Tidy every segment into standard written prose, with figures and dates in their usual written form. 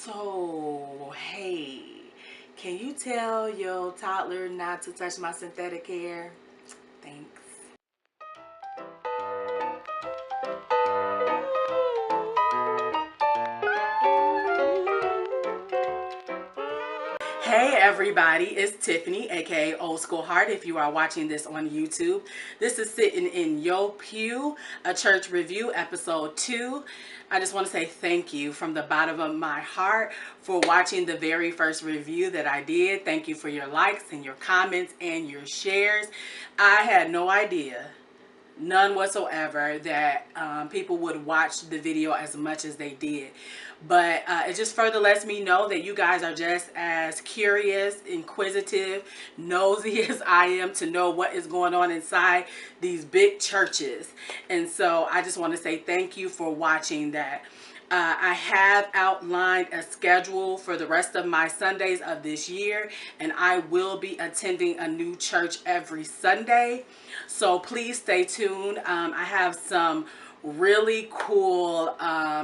So, hey, can you tell your toddler not to touch my synthetic hair? Thanks. Hey everybody, it's Tiffany, aka Old School Heart, if you are watching this on YouTube. This is Sitting in Yo Pew, a church review, episode 2. I just want to say thank you from the bottom of my heart for watching the very first review that I did. Thank you for your likes and your comments and your shares. I had no idea, none whatsoever, that people would watch the video as much as they did. But it just further lets me know that you guys are just as curious, inquisitive, nosy as I am to know what is going on inside these big churches. And so I just want to say thank you for watching that. I have outlined a schedule for the rest of my Sundays of this year, and I will be attending a new church every Sunday. So please stay tuned. I have some really cool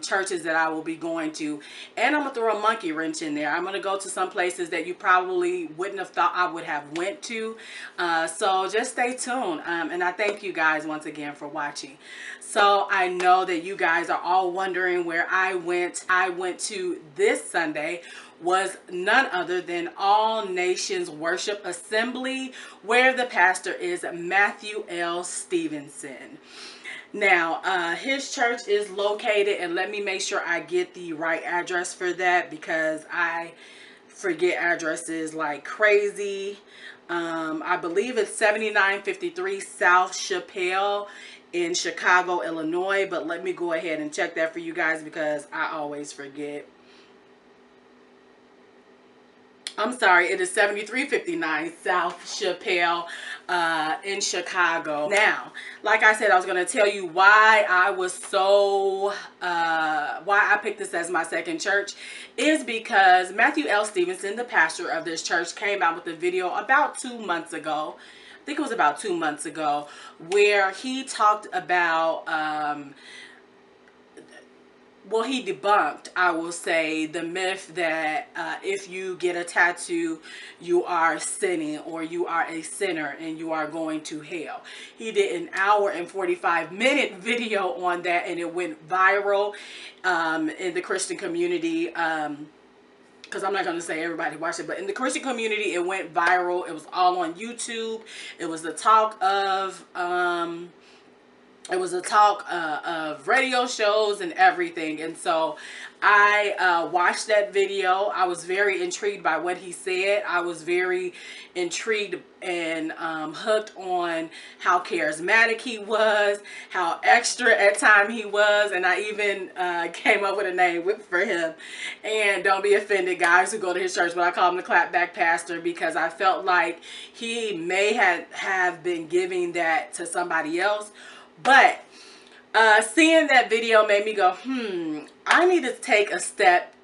churches that I will be going to, and I'm gonna throw a monkey wrench in there. I'm gonna go to some places that you probably wouldn't have thought I would have went to, so just stay tuned, and I thank you guys once again for watching. So I know that you guys are all wondering where I went. I went to this Sunday was none other than All Nations Worship Assembly, where the pastor is Matthew L. Stevenson. Now, his church is located, and let me make sure I get the right address for that because I forget addresses like crazy. I believe it's 7953 South Chappel in Chicago, Illinois, but let me go ahead and check that for you guys because I always forget. I'm sorry, it is 7359 South Chappel in Chicago. Now, like I said, I was going to tell you why I was so, why I picked this as my second church is because Matthew L. Stevenson, the pastor of this church, came out with a video about 2 months ago. I think it was about 2 months ago, where he talked about, well, he debunked, I will say, the myth that if you get a tattoo, you are sinning or you are a sinner and you are going to hell. He did an hour and 45-minute video on that, and it went viral in the Christian community. Because I'm not going to say everybody watched it, but in the Christian community, it went viral. It was all on YouTube. It was the talk of... of radio shows and everything. And so I watched that video. I was very intrigued by what he said. I was very intrigued and hooked on how charismatic he was, how extra at time he was, and I even came up with a name for him. And don't be offended, guys who go to his church, but I call him the clapback pastor because I felt like he may have been giving that to somebody else. But seeing that video made me go, I need to take a step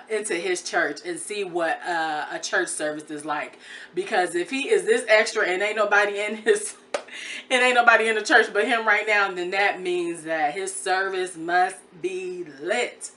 into his church and see what a church service is like. Because if he is this extra and ain't nobody in his, and ain't nobody in the church but him right now, then that means that his service must be lit.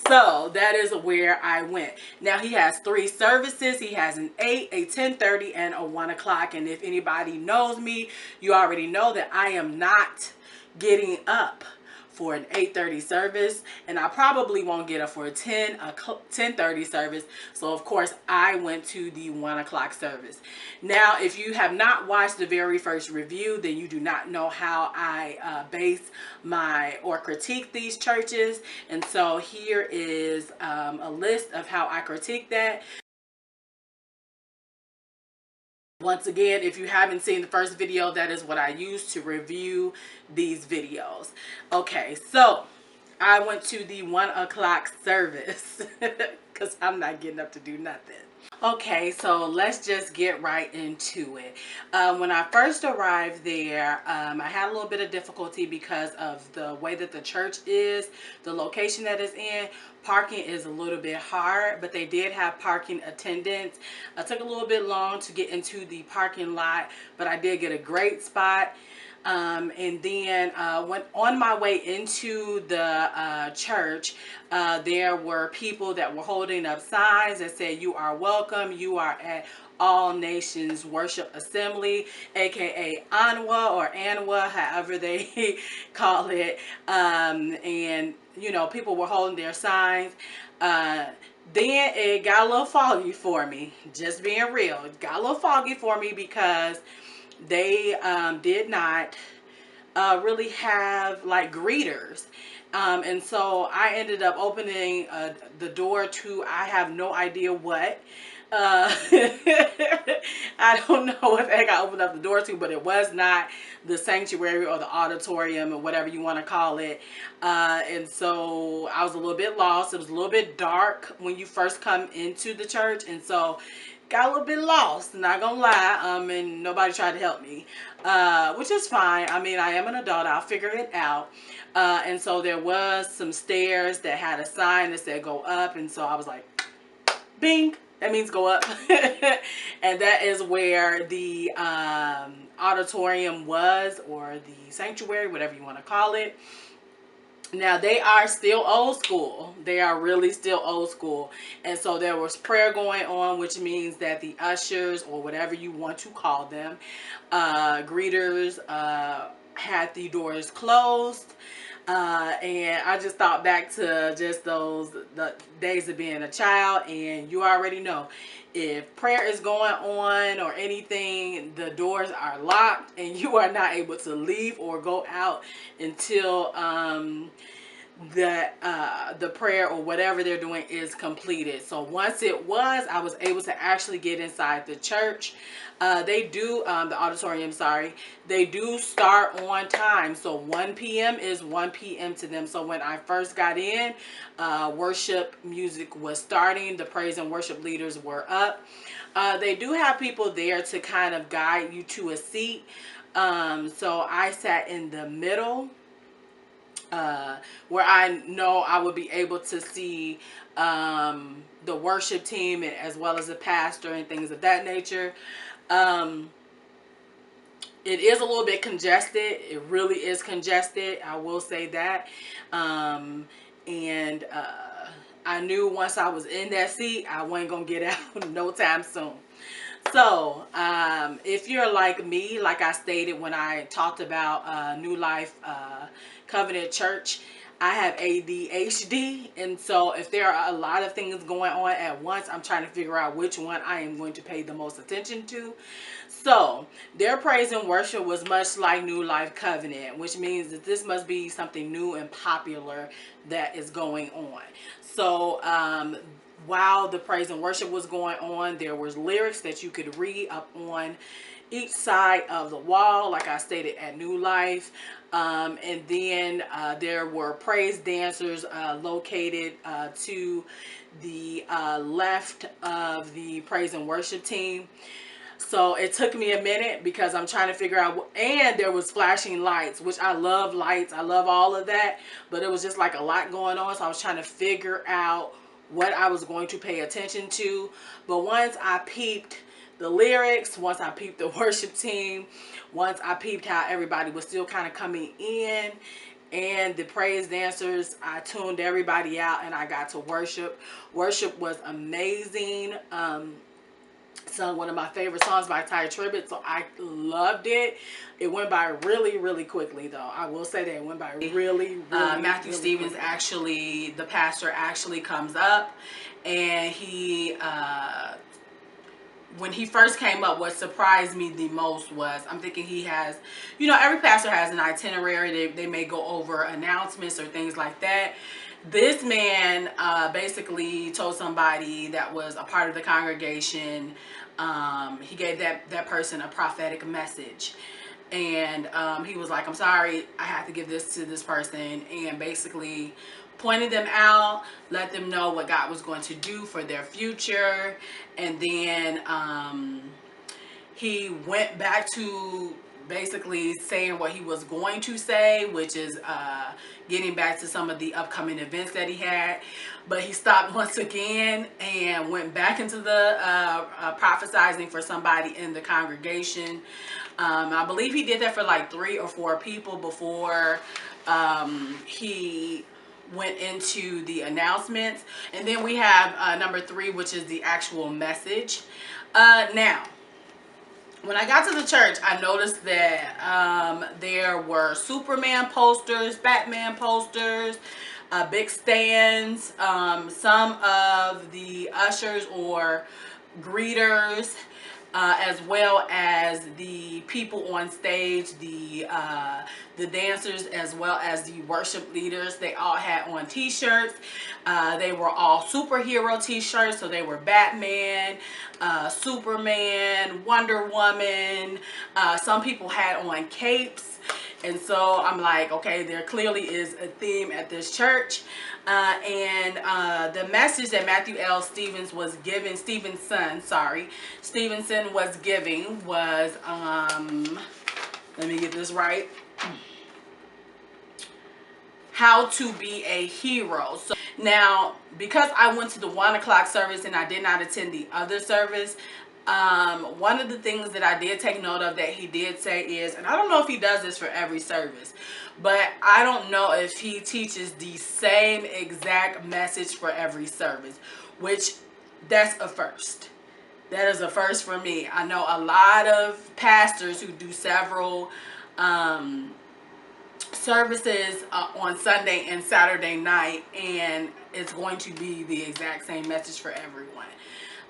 So that is where I went. Now he has 3 services. He has an 8, a 10:30, and a 1 o'clock. And if anybody knows me, you already know that I am not getting up for an 8:30 service, and I probably won't get up for a 10:30 service. So of course I went to the 1 o'clock service. Now, if you have not watched the very first review, then you do not know how I base my or critique these churches. And so here is a list of how I critique that. Once again, if you haven't seen the first video, that is what I use to review these videos. Okay, so I went to the 1 o'clock service because I'm not getting up to do nothing. Okay, so let's just get right into it. When I first arrived there, I had a little bit of difficulty because of the way that the church is, the location that it's in. Parking is a little bit hard, but they did have parking attendants. It took a little bit long to get into the parking lot, but I did get a great spot. And then when on my way into the church, there were people that were holding up signs that said, "You are welcome. You are at All Nations Worship Assembly," aka ANWA or ANWA, however they call it. And people were holding their signs. Then it got a little foggy for me. Just being real, it got a little foggy for me because they did not really have like greeters. And so I ended up opening the door to, I have no idea what. I don't know what the heck I opened up the door to, but it was not the sanctuary or the auditorium or whatever you want to call it. And so I was a little bit lost. It was a little bit dark when you first come into the church. And so got a little bit lost, not gonna lie, and nobody tried to help me, which is fine. I mean, I am an adult, I'll figure it out. And so there was some stairs that had a sign that said go up, and so I was like, bing, that means go up. And that is where the auditorium was, or the sanctuary, whatever you want to call it. Now, they are still old school. They are really still old school. And so there was prayer going on, which means that the ushers, or whatever you want to call them, greeters, had the doors closed. And I just thought back to just the days of being a child. And you already know, if prayer is going on or anything, the doors are locked and you are not able to leave or go out until the prayer or whatever they're doing is completed. So once I was able to actually get inside the church. They do, the auditorium, sorry, they do start on time. So 1 p.m. is 1 p.m. to them. So when I first got in, worship music was starting. The praise and worship leaders were up. They do have people there to kind of guide you to a seat. So I sat in the middle, where I know I would be able to see the worship team, as well as the pastor and things of that nature. It is a little bit congested. It really is congested, I will say that. And I knew once I was in that seat, I wasn't gonna get out no time soon. So if you're like me, like I stated when I talked about New Life Covenant Church, I have ADHD, and so if there are a lot of things going on at once, I'm trying to figure out which one I am going to pay the most attention to. So their praise and worship was much like New Life Covenant, which means that this must be something new and popular that is going on. So while the praise and worship was going on, there was lyrics that you could read up on each side of the wall, like I stated at New Life. And then there were praise dancers located to the left of the praise and worship team. So it took me a minute because I'm trying to figure out, and there was flashing lights, which I love lights. I love all of that, but it was just like a lot going on. So I was trying to figure out what I was going to pay attention to. But once I peeped the lyrics, once I peeped the worship team, once I peeped how everybody was still kind of coming in, and the praise dancers, I tuned everybody out and I got to worship. Worship was amazing. Sung one of my favorite songs by Ty Tribbett, so I loved it. It went by really, really quickly, though. I will say that it went by really Matthew really Stevens quickly. Actually, the pastor actually comes up, and he when he first came up, what surprised me the most was, I'm thinking he has, every pastor has an itinerary. They may go over announcements or things like that. This man basically told somebody that was a part of the congregation, he gave that person a prophetic message. And he was like, I'm sorry, I have to give this to this person. And basically pointed them out, let them know what God was going to do for their future. And then he went back to basically saying what he was going to say, which is getting back to some of the upcoming events that he had. But he stopped once again and went back into the prophesizing for somebody in the congregation. I believe he did that for like 3 or 4 people before he went into the announcements. And then we have number 3, which is the actual message. Now, when I got to the church, I noticed that there were Superman posters, Batman posters, big stands. Some of the ushers or greeters, as well as the people on stage, the dancers, as well as the worship leaders. They all had on t-shirts. They were all superhero t-shirts, so they were Batman, Superman, Wonder Woman. Some people had on capes. And so I'm like, okay, there clearly is a theme at this church. The message that Matthew L. Stevenson was giving was, let me get this right, how to be a hero. So now, because I went to the 1 o'clock service and I did not attend the other service, one of the things that I did take note of that he did say is, and I don't know if he does this for every service, but I don't know if he teaches the same exact message for every service, which that's a first. That is a first for me. I know a lot of pastors who do several services on Sunday and Saturday night, and it's going to be the exact same message for everyone.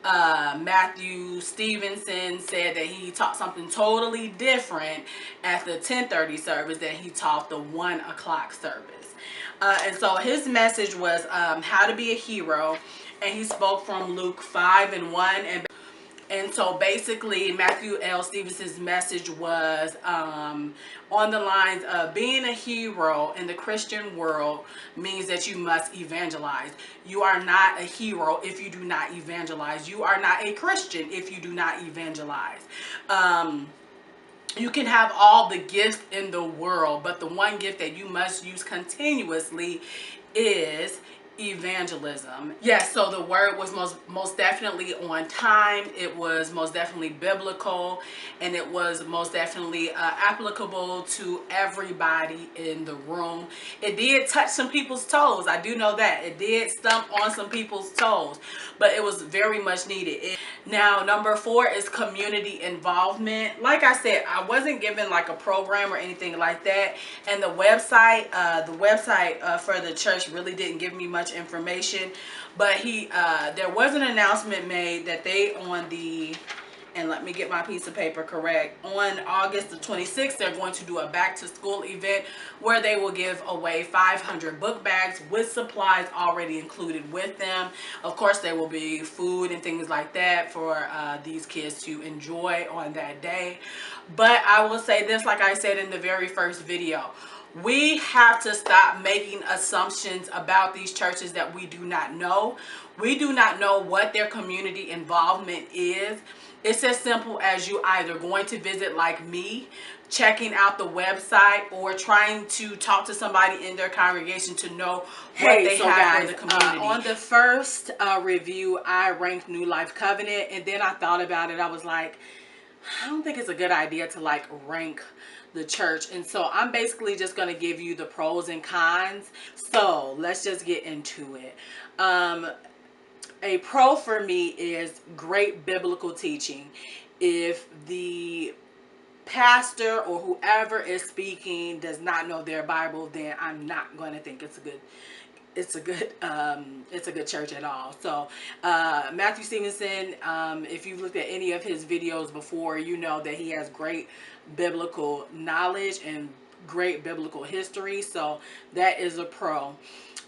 Matthew Stevenson said that he taught something totally different at the 10:30 service than he taught the 1 o'clock service. And so his message was how to be a hero, and he spoke from Luke 5:1. And so basically Matthew L. Stevenson's message was on the lines of being a hero in the Christian world means that you must evangelize. You are not a hero if you do not evangelize. You are not a Christian if you do not evangelize. You can have all the gifts in the world, but the one gift that you must use continuously is evangelism. Yes, so the word was most definitely on time. It was most definitely biblical, and it was most definitely applicable to everybody in the room. It did touch some people's toes. I do know that. It did stump on some people's toes, but it was very much needed. Now, number 4 is community involvement. Like I said, I wasn't given like a program or anything like that, and the website for the church really didn't give me much information. But there was an announcement made that they on the, and let me get my piece of paper correct, on August the 26th, they're going to do a back to school event where they will give away 500 book bags with supplies already included with them. Of course, there will be food and things like that for these kids to enjoy on that day. But I will say this, like I said in the very first video, we have to stop making assumptions about these churches that we do not know. We do not know what their community involvement is. It's as simple as you either going to visit like me, checking out the website, or trying to talk to somebody in their congregation to know what they have for the community. On the first review, I ranked New Life Covenant, and then I thought about it. I was like, I don't think it's a good idea to like rank the church. And so I'm basically just going to give you the pros and cons. So let's just get into it. A pro for me is great biblical teaching. If the pastor or whoever is speaking does not know their Bible, then I'm not going to think it's a good church at all. So Matthew Stevenson, if you've looked at any of his videos before, you know that he has great biblical knowledge and great biblical history. So that is a pro.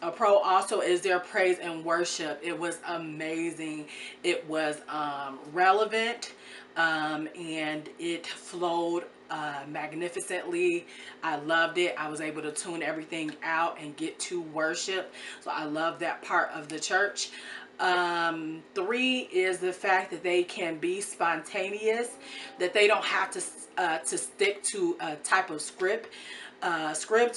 A pro also is their praise and worship. It was amazing. It was relevant, and it flowed magnificently. I loved it. I was able to tune everything out and get to worship. So I love that part of the church. 3 is the fact that they can be spontaneous, that they don't have to stick to a type of script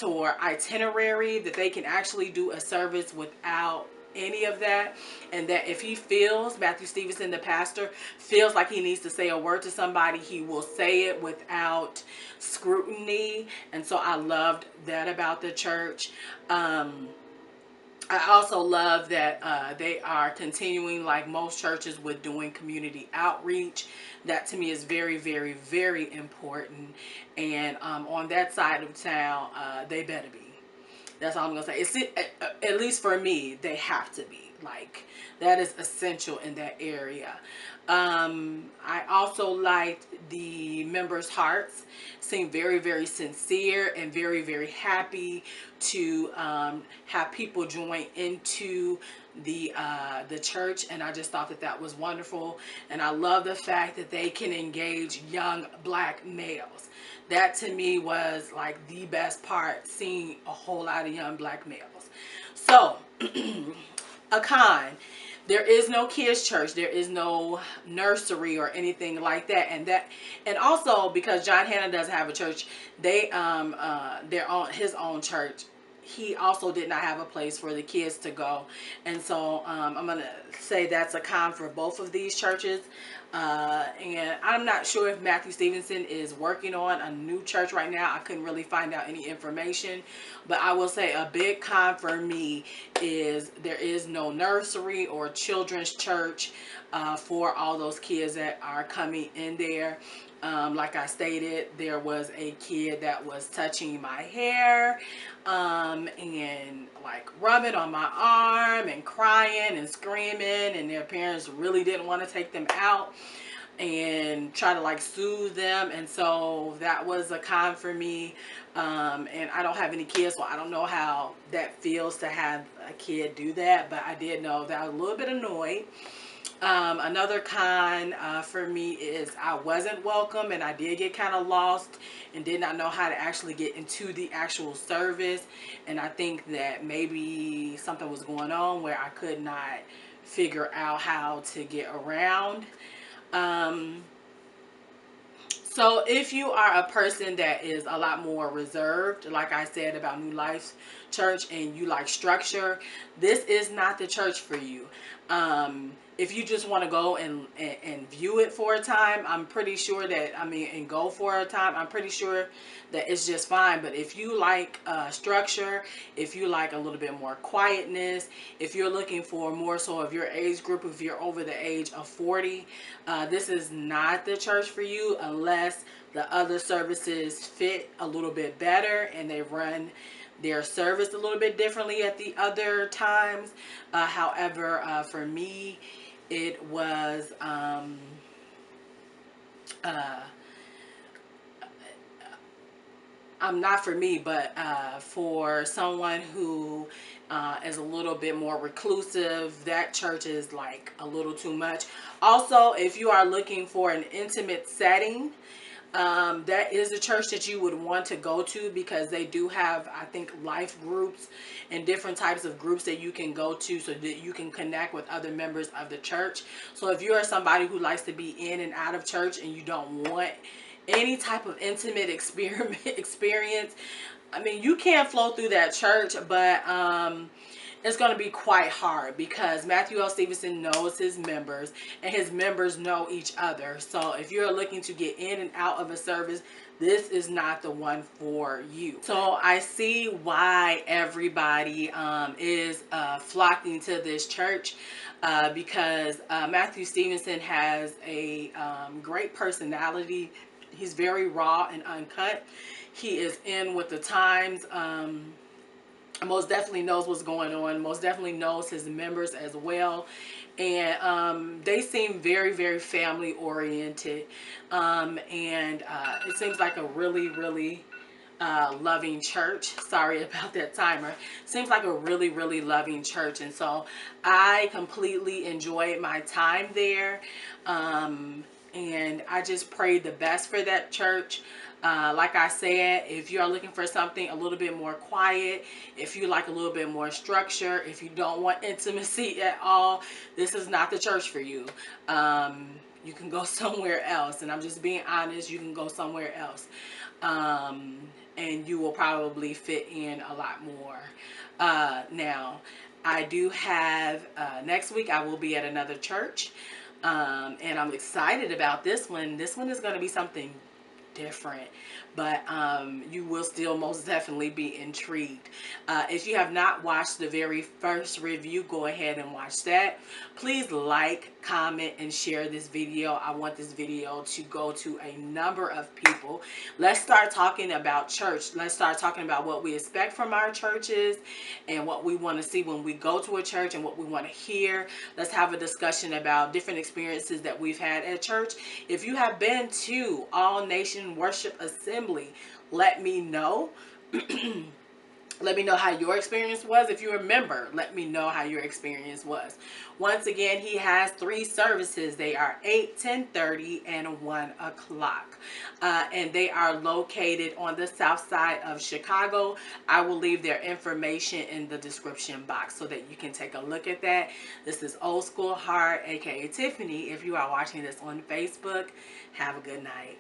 or itinerary, that they can actually do a service without any of that, and that if he feels, Matthew Stevenson, the pastor, feels like he needs to say a word to somebody, he will say it without scrutiny. And so I loved that about the church. I also love that they are continuing, like most churches, with doing community outreach. That to me is very, very, very important. And on that side of town, they better be. That's all I'm gonna say. At least for me, they have to be. Like, that is essential in that area. I also liked the members' hearts. Seemed very, very sincere and very, very happy to have people join into the church, and I just thought that that was wonderful. And I love the fact that they can engage young black males. That to me was like the best part, seeing a whole lot of young black males. So a con: there is no kids church, there is no nursery or anything like that. And also, because John Hanna doesn't have a church, they're on his own church, he also did not have a place for the kids to go. And so I'm gonna say that's a con for both of these churches. And I'm not sure if Matthew Stevenson is working on a new church right now. I couldn't really find out any information, but I will say a big con for me is there is no nursery or children's church for all those kids that are coming in there. Like I stated, there was a kid that was touching my hair and like rubbing on my arm and crying and screaming, and their parents really didn't want to take them out and try to like soothe them. And so that was a con for me. And I don't have any kids, so I don't know how that feels to have a kid do that, but I did know that I was a little bit annoyed. Another con for me is I wasn't welcome, and I did get kind of lost and did not know how to actually get into the actual service. And I think that maybe something was going on where I could not figure out how to get around. So if you are a person that is a lot more reserved, like I said about New Life Church, and you like structure, this is not the church for you. If you just want to go and view it for a time, I'm pretty sure that, and go for a time, I'm pretty sure that it's just fine. But if you like structure, if you like a little bit more quietness, if you're looking for more so of your age group, if you're over the age of 40, this is not the church for you unless the other services fit a little bit better and they run their service a little bit differently at the other times. However, for me, it was not for me, but for someone who is a little bit more reclusive, that church is like a little too much. Also, if you are looking for an intimate setting, that is the church that you would want to go to, because they do have, I think, life groups and different types of groups that you can go to so that you can connect with other members of the church. So if you are somebody who likes to be in and out of church and you don't want any type of intimate experience, you can flow through that church, but it's going to be quite hard, because Matthew L. Stevenson knows his members and his members know each other. So if you're looking to get in and out of a service, this is not the one for you. So I see why everybody is flocking to this church, because Matthew Stevenson has a great personality. He's very raw and uncut. He is in with the times. Most definitely knows what's going on. Most definitely knows his members as well. And they seem very, very family oriented. And it seems like a really, really loving church. Sorry about that timer. Seems like a really, really loving church. And so I completely enjoyed my time there. And I just prayed the best for that church. Like I said, if you are looking for something a little bit more quiet, if you like a little bit more structure, if you don't want intimacy at all, this is not the church for you. You can go somewhere else, and I'm just being honest, you can go somewhere else. And you will probably fit in a lot more. Now, I do have, next week I will be at another church. And I'm excited about this one. This one is going to be something different, but you will still most definitely be intrigued. If you have not watched the very first review, go ahead and watch that. Please like, comment, and share this video. I want this video to go to a number of people. Let's start talking about church. Let's start talking about what we expect from our churches and what we want to see when we go to a church and what we want to hear. Let's have a discussion about different experiences that we've had at church. If you have been to All Nation Worship Assembly, let me know. Let me know how your experience was. If you remember, let me know how your experience was. Once again, he has 3 services. They are 8, 10:30, and 1 o'clock. And they are located on the south side of Chicago. I will leave their information in the description box so that you can take a look at that. This is Old School Heart, aka Tiffany. If you are watching this on Facebook, have a good night.